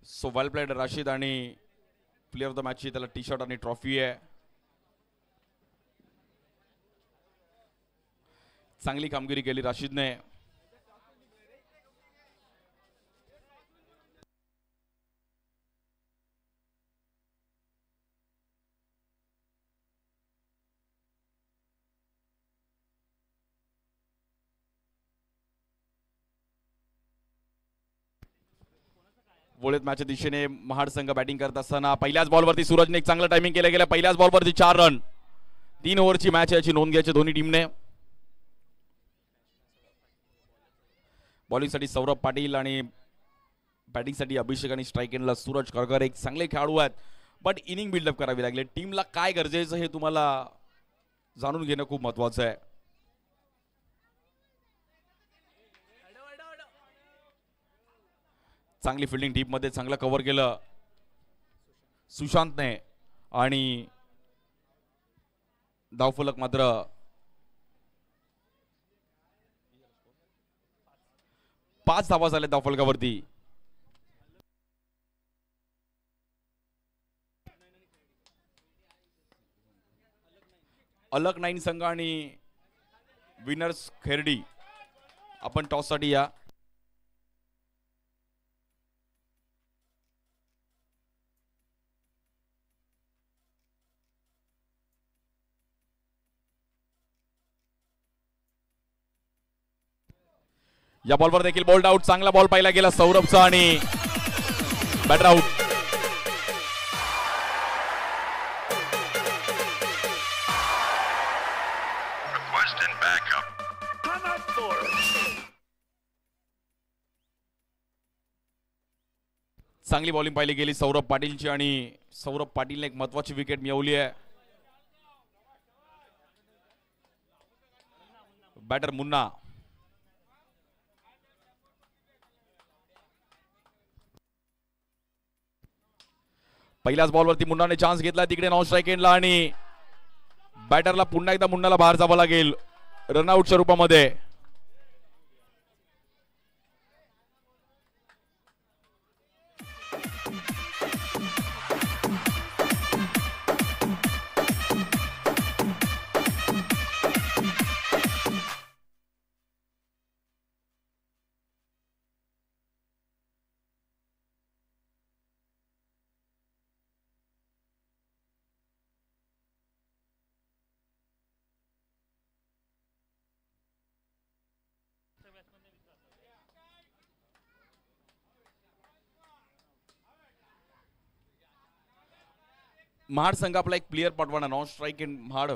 So well played Rashid आणि player of the match ची त्याला टी शर्ट आणि ट्रॉफी आहे. चांगली कामगिरी केली राशिदने. वोळेत मॅचच्या दिशेने महाड संघ बॅटिंग करत असताना पहिल्याच बॉलवरती सूरजने एक चांगलं टायमिंग केलं गेलं. पहिल्याच बॉलवरती 4 रन. 3 ओव्हरची मॅच याची नोंद घ्यायची दोन्ही टीमने. बॉलिंगसाठी सौरभ पाटील आणि बॅटिंगसाठी अभिषेक आणि स्ट्राईक एंडला सूरज करकर एक चांगले खेळाडू आहेत. बट इनिंग बिल्डअप करावी लागले. टीमला काय गरजेचं हे तुम्हाला जाणून घेणं खूप महत्वाचं आहे. चांगली फिल्डिंग डीप मध्ये चांगलं कव्हर केलं सुशांतने आणि धावफलक मात्र 5 धावा झाल्या धावफलकावरती. अलग 9 संघ आणि विनर्स खेरडी. आपण टॉस साठी या. या बॉलवर देखील बोल्ड आउट. चांगला बॉल पाहिला गेला सौरभचा आणि बॅटर आउट. चांगली बॉलिंग पाहिली गेली सौरभ पाटीलची आणि सौरभ पाटीलने एक महत्वाची विकेट मिळवली आहे. बॅटर मुन्ना. पहिल्याच बॉलवरती मुन्नाने चान्स घेतला तिकडे नॉन स्ट्राईक एंडला आणि बॅटरला पुन्हा एकदा मुन्नाला बाहेर जावं लागेल रनआउटच्या रूपामध्ये. महाड संघ आपला एक प्लेयर पाठवणार नॉन स्ट्राईक इन महाड.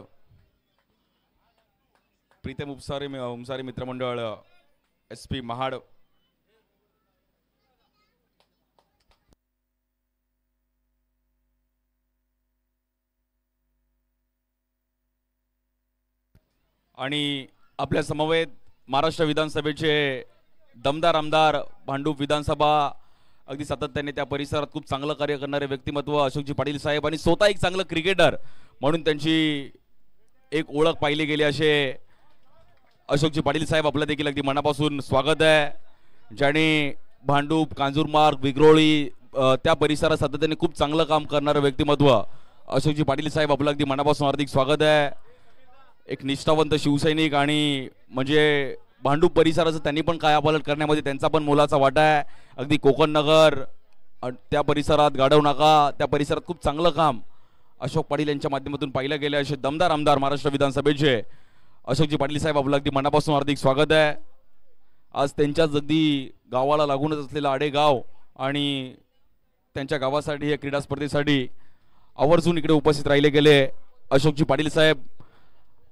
प्रीतम उपसारी मित्रमंडळ SP महाड. आणि आपल्या समवेत महाराष्ट्र विधानसभेचे दमदार आमदार भांडूप विधानसभा अगदी सातत्याने त्या परिसरात खूप चांगलं कार्य करणारे व्यक्तिमत्व अशोकजी पाटील साहेब आणि स्वतः एक चांगलं क्रिकेटर म्हणून त्यांची एक ओळख पाहिली गेली असे अशोकजी पाटील साहेब आपलं देखील अगदी मनापासून स्वागत आहे. ज्याने भांडूप कांजूरमार्ग विग्रोळी त्या परिसरात सातत्याने खूप चांगलं काम करणारं व्यक्तिमत्व अशोकजी पाटील साहेब आपलं अगदी मनापासून हार्दिक स्वागत आहे. एक निष्ठावंत शिवसैनिक आणि म्हणजे भांडूप परिसराचं त्यांनी पण कायापालट करण्यामध्ये त्यांचा पण मोलाचा वाटा आहे. अगदी कोकण नगर त्या परिसरात गाढव नाका त्या परिसरात खूप चांगलं काम अशोक पाटील यांच्या माध्यमातून पाहिलं गेले असे दमदार आमदार महाराष्ट्र विधानसभेचे अशोकजी पाटील साहेब आपलं अगदी मनापासून हार्दिक स्वागत आहे. आज त्यांच्याच अगदी गावाला लागूनच असलेलं आडेगाव आणि त्यांच्या गावासाठी या क्रीडा स्पर्धेसाठी आवर्जून इकडे उपस्थित राहिले गेले अशोकजी पाटील साहेब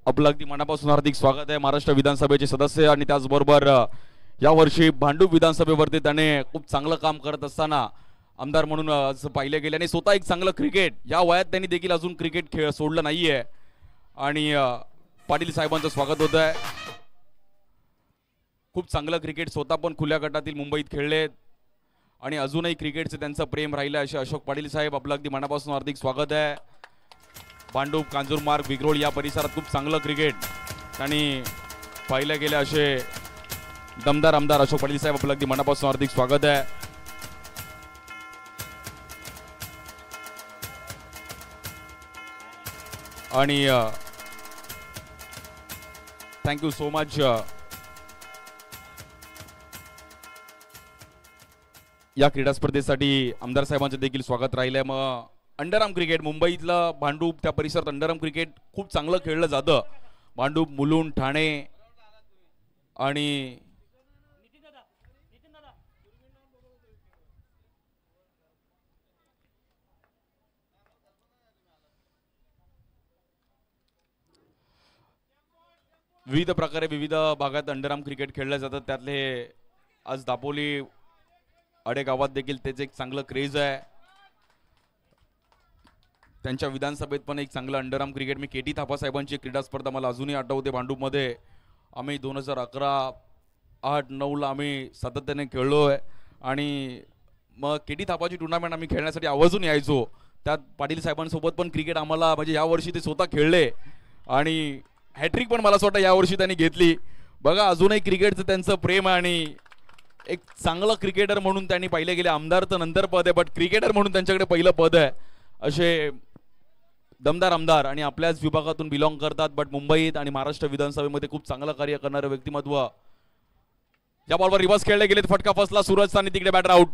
आपलं अगदी मनापासून हार्दिक स्वागत आहे. महाराष्ट्र विधानसभेचे सदस्य आणि त्याचबरोबर यावर्षी भांडूप विधानसभेवरती त्याने खूप चांगलं काम करत असताना आमदार म्हणून असं पाहिलं गेलं आणि स्वतः एक चांगलं क्रिकेट या वयात त्यांनी देखील अजून क्रिकेट खेळ सोडलं नाहीये आणि पाटील साहेबांचं स्वागत होत आहे. खूप चांगलं क्रिकेट स्वतः पण खुल्या गटातील मुंबईत खेळलेत आणि अजूनही क्रिकेटचं त्यांचं प्रेम राहिलं असे अशोक पाटील साहेब आपलं अगदी मनापासून हार्दिक स्वागत आहे. भांडूप कांजूरमार्ग विग्रोळ या परिसरात खूप चांगलं क्रिकेट त्यांनी पाहिलं गेले असे दमदार आमदार अशोक पाटील साहेब आपलं अगदी मनापासून हार्दिक स्वागत आहे. आणि थँक्यू सो मच. या क्रीडा स्पर्धेसाठी आमदार साहेबांचं देखील स्वागत राहिलंय. मग अंडरआर्म क्रिकेट मुंबईतलं भांडूप त्या परिसरात अंडरआर्म क्रिकेट खूप चांगलं खेळलं जातं. भांडूप, मुलुंड, ठाणे आणि विविध प्रकारे विविध भागात अंडरआर्म क्रिकेट खेळलं जातं. त्यातले आज दापोली अडे गावात देखील त्याचं एक चांगलं क्रेज आहे. त्यांच्या विधानसभेत पण एक चांगलं अंडरआर्म क्रिकेट. मी केटी थापा साहेबांची क्रीडा स्पर्धा मला अजूनही आठवते. भांडूपमध्ये आम्ही 2011, 8, 9ला आम्ही सातत्याने खेळलो आहे. आणि मग केटी थापाची टुर्नामेंट आम्ही खेळण्यासाठी आवर्जून यायचो. त्यात पाटील साहेबांसोबत पण क्रिकेट आम्हाला म्हणजे यावर्षी ते स्वतः खेळले आणि हॅट्रिक पण मला असं वाटतं यावर्षी त्यांनी घेतली. बघा अजूनही क्रिकेटचं त्यांचं प्रेम आहे आणि एक चांगला क्रिकेटर म्हणून त्यांनी पाहिले गेले. आमदार तर नंतर पद आहे, बट क्रिकेटर म्हणून त्यांच्याकडे पहिलं पद आहे. असे दमदार आमदार आणि आपल्याच विभागातून बिलॉंग करतात, बट मुंबईत आणि महाराष्ट्र विधानसभेमध्ये खूप चांगलं कार्य करणारे व्यक्तिमत्व. या बॉलवर रिव्हर्स खेळले गेले, फटका फसला सूरज आणि तिकडे बॅटर आउट.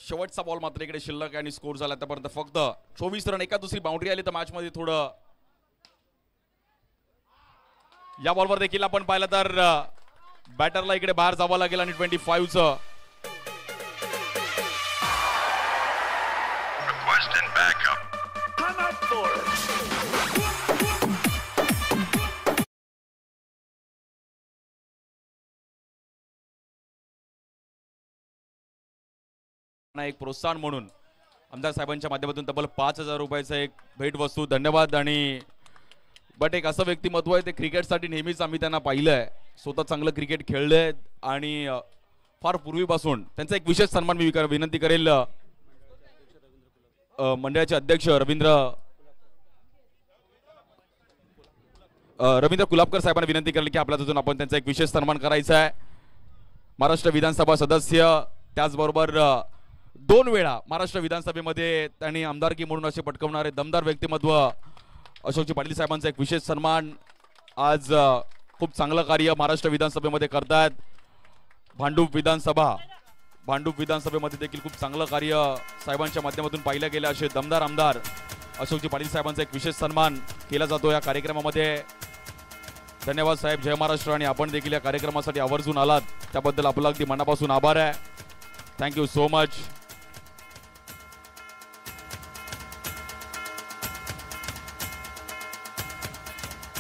शेवटचा बॉल मात्र इकडे शिल्लक आणि स्कोर झाला आतापर्यंत फक्त 24 रन. एका दुसरी बाउंड्री आली तर मॅच मध्ये थोडं. या बॉलवर देखील आपण पाहिलं तर बॅटरला इकडे बाहेर जावं लागेल आणि 25चं एक प्रोत्साहन म्हणून आमदार साहेबांच्या माध्यमातून तब्बल 5,000 रुपयाचं एक भेटवस्तू. धन्यवाद. आणि बट एक असं व्यक्तिमत्व आहे ते क्रिकेटसाठी नेहमीच आम्ही त्यांना पाहिलंय. स्वतः चांगलं क्रिकेट खेळले आणि फार पूर्वीपासून त्यांचा एक विशेष सन्मान मी विनंती करेल मंडळाचे अध्यक्ष रवींद्र कुलाबकर साहेबांना विनंती करेल की आपल्यातून आपण त्यांचा एक विशेष सन्मान करायचा आहे. महाराष्ट्र विधानसभा सदस्य, त्याचबरोबर 2 वेळा महाराष्ट्र विधानसभेमध्ये त्यांनी आमदारकी म्हणून असे पटकवणारे दमदार व्यक्तिमत्व अशोकजी पाटील साहेबांचा एक विशेष सन्मान. आज खूप चांगलं कार्य महाराष्ट्र विधानसभेमध्ये करतात. भांडूप विधानसभेमध्ये देखील खूप चांगलं कार्य साहेबांच्या माध्यमातून पाहिलं गेलं असे दमदार आमदार अशोकजी पाटील साहेबांचा एक विशेष सन्मान केला जातो या कार्यक्रमामध्ये. धन्यवाद साहेब. जय महाराष्ट्र. आणि आपण देखील या कार्यक्रमासाठी आवर्जून आलात त्याबद्दल आपलं अगदी मनापासून आभार आहे. Thank you so much.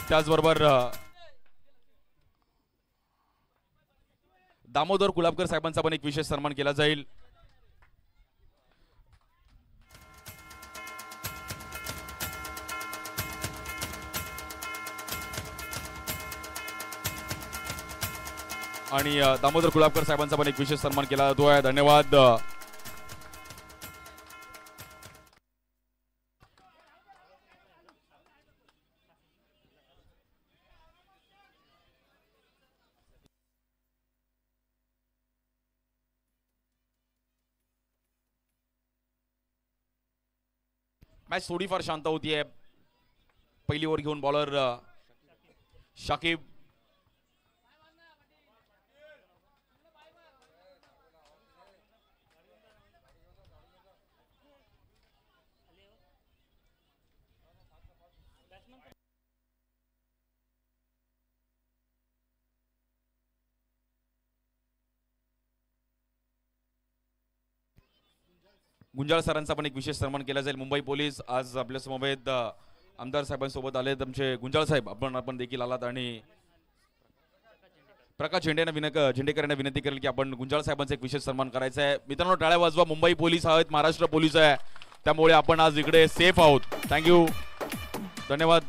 त्याचबरोबर दामोदर कुलाबकर साहेबांचा पण एक विशेष सन्मान केला जाईल. आणि दामोदर कुलाबकर साहेबांचा पण एक विशेष सन्मान केला जातोय. धन्यवाद. मॅच थोडीफार शांत होतीये. पहिली ओव्हर घेऊन बॉलर शाकिब गुंजाळ सरांचा पण एक विशेष सन्मान केला जाईल. मुंबई पोलीस आज आपल्या समवेत आमदार साहेबांसोबत आले. तुमचे गुंजाळ साहेब आपण देखील आलात. आणि प्रकाश झेंडेकर यांना विनंती करेल की आपण गुंजाळ साहेबांचा एक विशेष सन्मान करायचा आहे. मित्रांनो टाळ्या वाजवा. मुंबई पोलीस आहेत, महाराष्ट्र पोलीस आहे, त्यामुळे आपण आज इकडे सेफ आहोत. थँक्यू. धन्यवाद.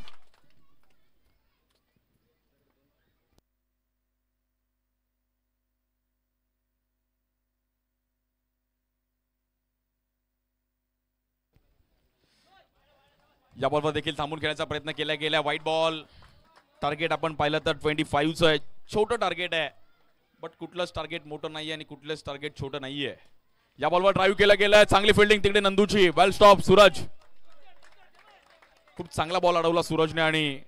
या बॉलवर देखील थांबून खेळण्याचा प्रयत्न केला गेला. White ball. टार्गेट आपण पाहिलं तर 25चं आहे. छोटं टार्गेट आहे, बट कुठलंच टार्गेट मोठं नाहीये आणि कुठलंच टार्गेट छोटं नाहीये. या बॉलवर ड्राईव्ह केला गेलाय. चांगली फिल्डिंग तिकडे नंदूची. वेल स्टॉप सूरज. खूप चांगला बॉल अडवला सूरजने. आणि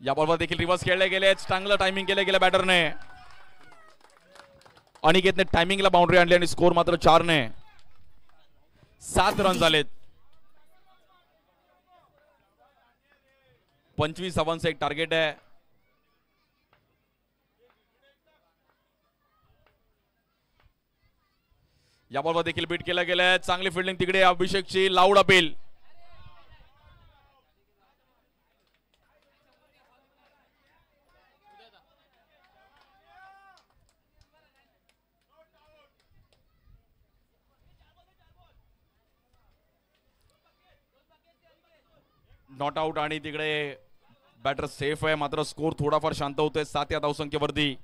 या बॉलवर देखील रिव्हर्स खेळले गेले. चांगलं टायमिंग केलं गेलं बॅटरने. अनिकेतने टायमिंगला बाउंड्री आणली आणि स्कोर मात्र 4ने. 7 रन झालेत. 25 धावांचं एक टार्गेट आहे. या बॉलवर देखील बीट केलं गेलं. चांगली फिल्डिंग तिकडे अभिषेकची. Loud appeal. Not out. आणि तिकडे बॅटर सेफ आहे, मात्र स्कोर थोडाफार शांत होतोय 7 या धावसंख्येवरती.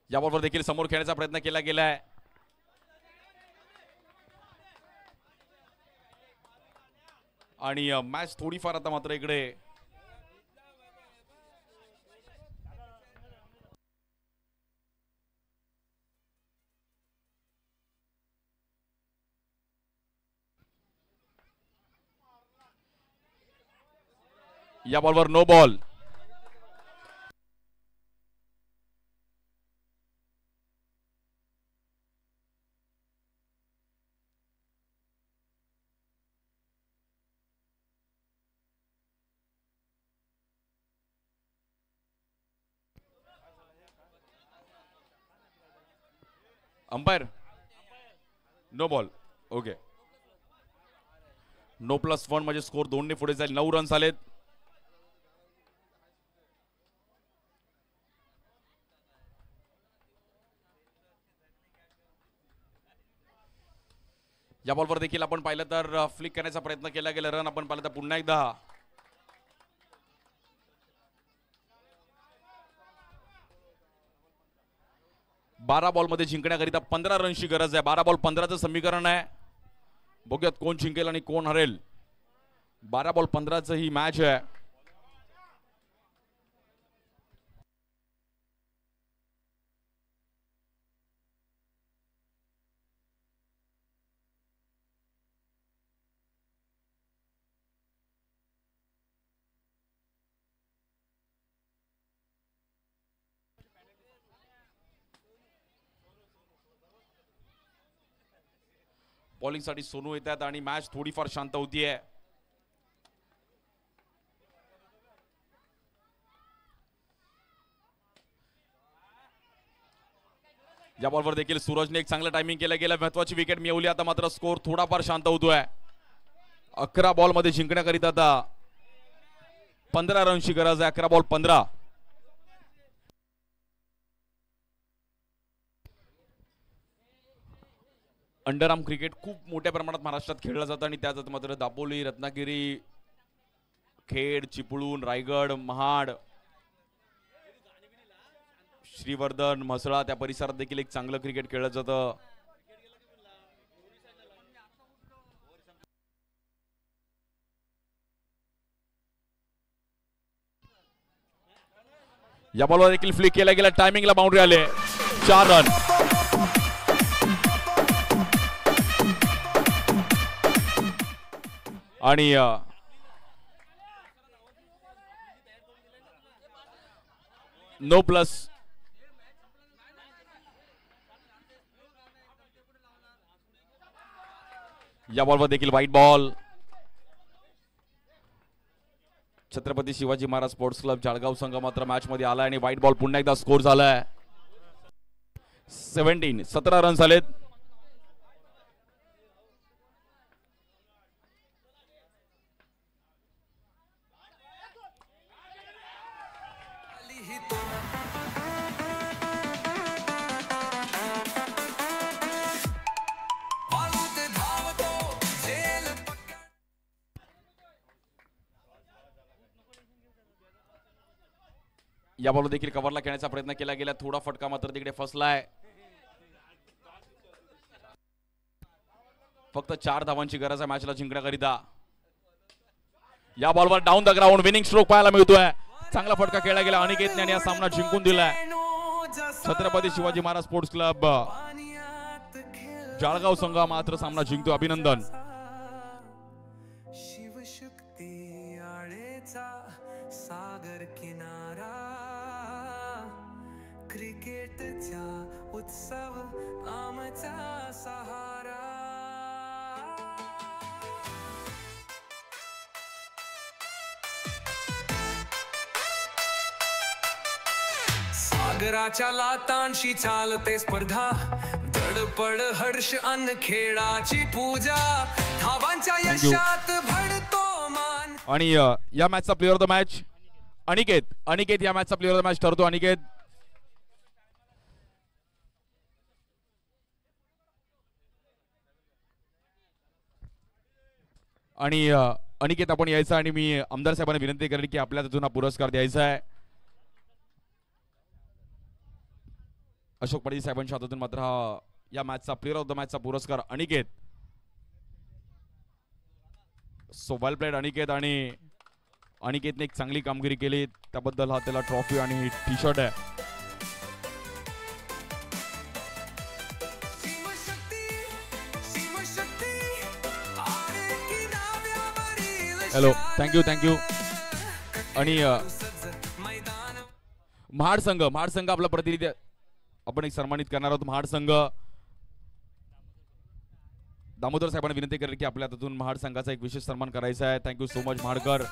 या बॉलवर देखील समोर खेळण्याचा प्रयत्न केला गेलाय. आणि मॅच थोडीफार आता मात्र इकडे या बॉलवर no ball. Umpire no ball. Okay, no +1 म्हणजे स्कोर 2 ने पुढे जाईल. 9 रन्स आलेत. या बॉलवर देखील आपण पाहिलं तर फ्लिक करण्याचा प्रयत्न केला गेला. रन आपण पाहिलं तर पुन्हा एकदा 12 बॉलमध्ये जिंकण्याकरिता 15 रनची गरज आहे. 12 बॉल 15चं समीकरण आहे. बघूयात कोण जिंकेल आणि कोण हरेल. 12 बॉल 15चं ही मॅच आहे. बॉलिंग साठी सोनू येतात आणि मॅच थोडीफार शांत होतीये. या बॉलवर देखील सूरजने एक चांगलं टायमिंग केलं गेलं. महत्वाची विकेट मिळवली. आता मात्र स्कोर थोडाफार शांत होतोय. 11 बॉल मध्ये जिंकण्याकरिता आता 15 रनची गरज आहे. 11 बॉल 15. अंडरआर्म क्रिकेट खूप मोठ्या प्रमाणात महाराष्ट्रात खेळलं जातं आणि त्यात मात्र दापोली, रत्नागिरी, खेड, चिपळूण, रायगड, महाड, श्रीवर्धन, म्हसळा त्या परिसरात देखील एक चांगलं क्रिकेट खेळलं जातं. या बॉलवर देखील फ्लिक केला गेला. टायमिंगला बाउंड्री आले. 4 रन. आणि नो प्लस. या बॉलवर देखील white ball. Chhatrapati Shivaji Maharaj sports club Jalgaon संघ मात्र मॅच मध्ये आलाय आणि व्हाईट बॉल पुन्हा एकदा स्कोर झालाय. 17 रन झालेत. या बॉल देखील कव्हरला खेळण्याचा प्रयत्न केला गेला. थोडा फटका मात्र तिकडे फसलाय. फक्त 4 धावांची गरज आहे मॅचला जिंकण्याकरिता. या बॉलवर down the ground winning stroke पाहायला मिळतोय. चांगला फटका खेळला गेला. अनिकेतने आणि हा सामना जिंकून दिलाय. छत्रपती शिवाजी महाराज स्पोर्ट्स क्लब जळगाव संघ मात्र सामना जिंकतो. अभिनंदन. सागर किनारा क्रिकेटचा उत्सव आमचा सहारा. सागराच्या लाटांशी चालते स्पर्धा. धडपड हर्ष अन खेळाची पूजा. धावांच्या यशात भडतो मान. आणि या मॅचचा player of the match Aniket या मॅचचा प्लेअर ऑफ द मॅच ठरतो. अनिकेत. आणि अनिकेत आपण यायचं आणि मी आमदार साहेबांना विनंती करेन की आपल्या तिथून हा पुरस्कार द्यायचा आहे. अशोक पाटील साहेबांच्या हातातून मात्र हा या मॅचचा प्लेअर ऑफ द मॅचचा पुरस्कार Aniket. So well played Aniket. आणि अनिकेतने एक चांगली कामगिरी केली त्याबद्दल हा त्याला ट्रॉफी आणि टी शर्ट आहे. Hello, thank you. आणि महाड संघ आपला प्रतिनिधी आपण एक सन्मानित करणार आहोत. महाड संघ दामोदर साहेबांना विनंती करेल की आपल्या हातून महाड संघाचा एक विशेष सन्मान करायचा आहे. Thank you so much Mahadkar.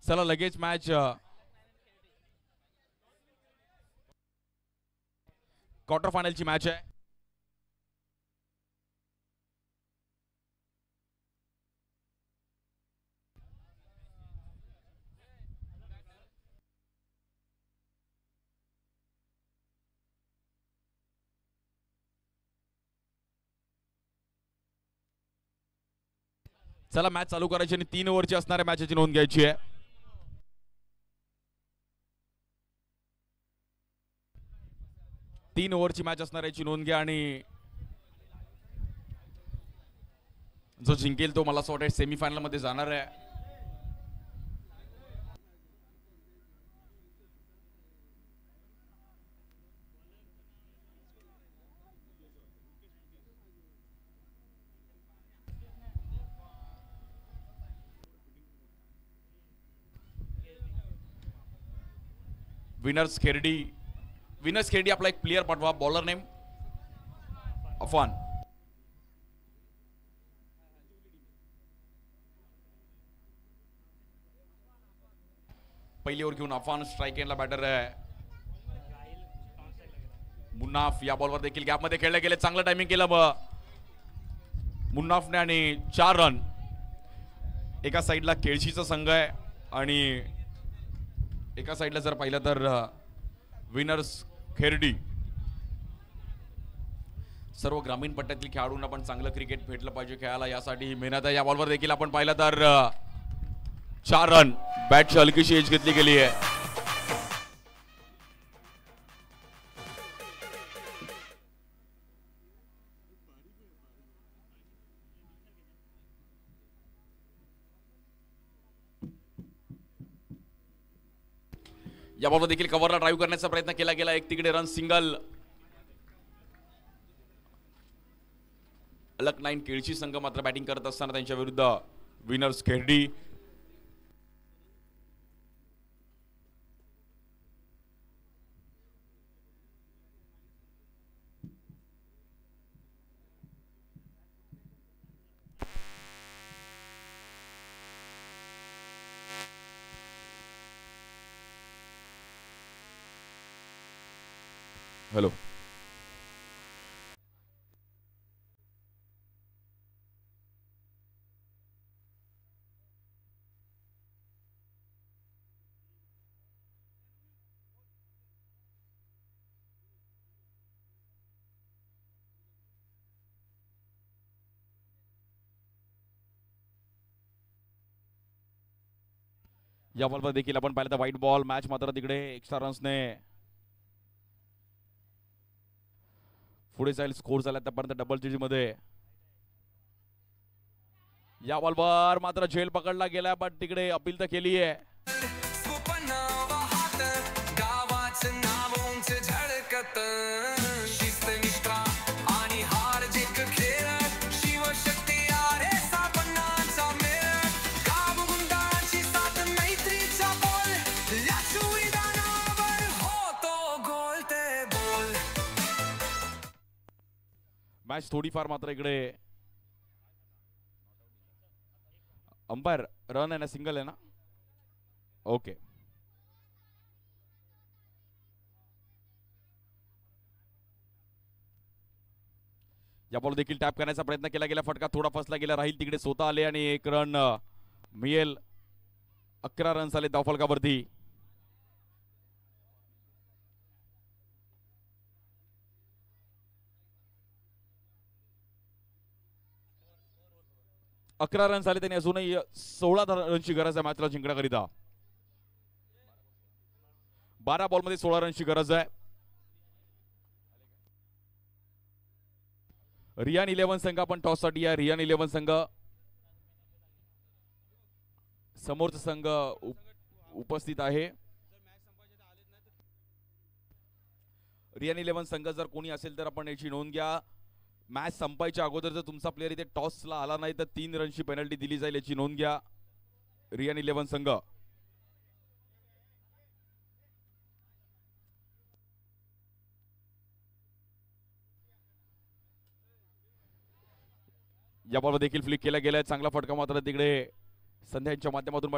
चला लगेच मॅच क्वार्टर फायनलची मॅच आहे. चला मॅच चालू करायची आणि 3 ओव्हरची असणाऱ्या मॅचची नोंद घ्यायची आहे. तीन ओव्हरची मॅच असणाऱ्याची नोंद घ्या. आणि जो जिंकेल तो मला असं वाटतं सेमीफायनल मध्ये जाणार आहे. विनर्स खेरडी आपला एक प्लेयर पाठवा. Bowler name Afan. पहिली ओव्हर घेऊन अफान स्ट्राइक एंडला बॅटर आहे. मुन्नाफ या बॉलवर देखील गॅपमध्ये खेळले गेले. चांगलं टायमिंग केलं मुन्नाफने आणि 4 रन. एका साईडला केळशीचा संघ आहे आणि एका साईडला जर पाहिलं तर विनर्स खेरडी. सर्व ग्रामीण पट्ट्यातील खेळाडूंना पण चांगलं क्रिकेट भेटलं पाहिजे खेळायला, यासाठी ही मेहनत आहे. या बॉलवर देखील आपण पाहिलं तर 4 रन. बॅटची हलकीशी एज घेतली गेली आहे. या बॉलवर देखील कव्हरला ड्राईव्ह करण्याचा प्रयत्न केला गेला. एक तिकडे रन सिंगल. अलग 9 केळशी संघ मात्र बॅटिंग करत असताना त्यांच्या विरुद्ध विनर्स खेरडी. हॅलो, या बॉलवर देखील आपण पाहिलं तर व्हाईट बॉल. मॅच मात्र तिकडे एक्स्ट्रा रन्सने पुढे जाईल. स्कोर झाला त्यापर्यंत डबल चिजी मध्ये. या बॉलवर मात्र झेल पकडला गेला, बट तिकडे अपील तर केली आहे. मॅच थोडीफार मात्र इकडे अंपायर रन आहे ना, सिंगल आहे ना. ओके, या बॉल देखील टॅप करण्याचा प्रयत्न केला गेला, फटका थोडा फसला गेला, राहील तिकडे स्वतः आले आणि एक रन मिळेल. 11 रन्स आले धावफलकावरती. अकरा रन्स आले, त्यांनी अजूनही 16 रनची गरज आहे मॅचला जिंकण्याकरिता. 12 बॉलमध्ये 16 रनची गरज आहे. रियान 11 संघ आपण टॉस साठी आहे. रियान 11 संघ, समोरचा संघ उपस्थित आहे. रियान 11 संघ जर कोणी असेल तर आपण याची नोंद घ्या. मॅच संपायच्या अगोदर जर तुमचा प्लेअर इथे टॉसला आला नाही तर 3 रनची पेनल्टी दिली जाईल, याची नोंद घ्या. रियान 11 संघ. या बॉल देखील फ्लिक केला गेलाय. चांगला फटका मात्र तिकडे संध्यांच्या माध्यमातून